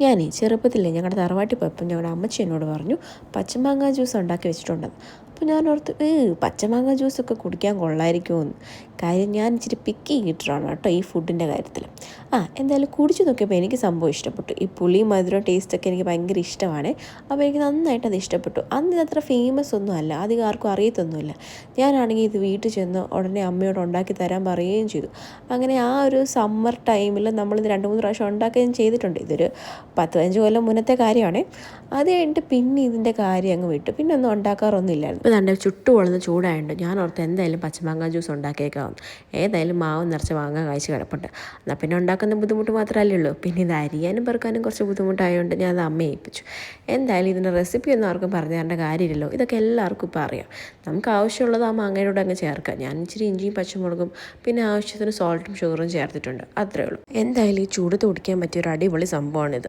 ഞാനേ ചെറുപ്പത്തിലേ ഞങ്ങളുടെ തറവാട്ടിൽ പോയപ്പോൾ ഞങ്ങളുടെ അമ്മച്ചി എന്നോട് പറഞ്ഞു പച്ചമാങ്ങ ജ്യൂസ് ഉണ്ടാക്കി വെച്ചിട്ടുണ്ടെന്ന്. അപ്പോൾ ഞാൻ ഓർത്ത് പച്ചമാങ്ങ ജ്യൂസൊക്കെ കുടിക്കാൻ കൊള്ളായിരിക്കുമെന്ന്. കാര്യം ഞാൻ ഇച്ചിരി പിക്കി ഈറ്ററാണ് കേട്ടോ ഈ ഫുഡിൻ്റെ കാര്യത്തിൽ. എന്തായാലും കുടിച്ചു നോക്കിയപ്പോൾ എനിക്ക് സംഭവം ഇഷ്ടപ്പെട്ടു. ഈ പുളിയും മധുരം ടേസ്റ്റൊക്കെ എനിക്ക് ഭയങ്കര ഇഷ്ടമാണ്. അപ്പോൾ എനിക്ക് നന്നായിട്ട് അത് ഇഷ്ടപ്പെട്ടു. അന്ന് ഇതത്ര ഫേമസ് ഒന്നും അല്ല, അധികം ആർക്കും അറിയത്തൊന്നുമില്ല. ഞാനാണെങ്കിൽ ഇത് വീട്ടിൽ ചെന്ന് ഉടനെ അമ്മയോട് ഉണ്ടാക്കി തരാൻ പറയുകയും ചെയ്തു. അങ്ങനെ ആ ഒരു സമ്മർ ടൈമിൽ നമ്മളിത് 2-3 പ്രാവശ്യം ഉണ്ടാക്കുകയും ചെയ്തിട്ടുണ്ട്. ഇതൊരു 10-15 കൊല്ലം മുന്നത്തെ കാര്യമാണ്. അത് കഴിഞ്ഞിട്ട് പിന്നെ ഇതിൻ്റെ കാര്യം അങ്ങ് വിട്ടു, പിന്നെ ഒന്നും ഉണ്ടാക്കാറൊന്നുമില്ലായിരുന്നു. ഇപ്പോൾ തന്നെ ചുട്ടു പൊള്ളുന്ന ചൂടായുണ്ട്. ഞാൻ ഓർത്ത് എന്തായാലും പച്ചമാങ്ങ ജ്യൂസ് ഉണ്ടാക്കിയേക്കാവുന്നു. ഏതായാലും മാവ് നിറച്ച് മാങ്ങ കായ്ച്ച് കിടപ്പുണ്ട്. എന്നാൽ പിന്നെ ഉണ്ടാക്കുന്ന ബുദ്ധിമുട്ട് മാത്രമല്ലേ ഉള്ളൂ. പിന്നെ ഇത് അരിയാനും പെറുക്കാനും കുറച്ച് ബുദ്ധിമുട്ടായതുകൊണ്ട് ഞാൻ അത് അമ്മയെ ഏൽപ്പിച്ചു. എന്തായാലും ഇതിൻ്റെ റെസിപ്പി ഒന്നും ആർക്കും പറഞ്ഞു തരേണ്ട കാര്യമില്ലല്ലോ, ഇതൊക്കെ എല്ലാവർക്കും ഇപ്പോൾ അറിയാം. നമുക്ക് ആവശ്യമുള്ളത് ആ മാങ്ങയോട് അങ്ങ് ചേർക്കാം. ഞാൻ ഇച്ചിരി ഇഞ്ചിയും പച്ചമുളകും പിന്നെ ആവശ്യത്തിന് സോൾട്ടും ഷുഗറും ചേർത്തിട്ടുണ്ട്, അത്രേ ഉള്ളൂ. എന്തായാലും ഈ ചൂടത്ത് കുടിക്കാൻ പറ്റിയ ഒരു അടിപൊളി സംഭവമാണിത്.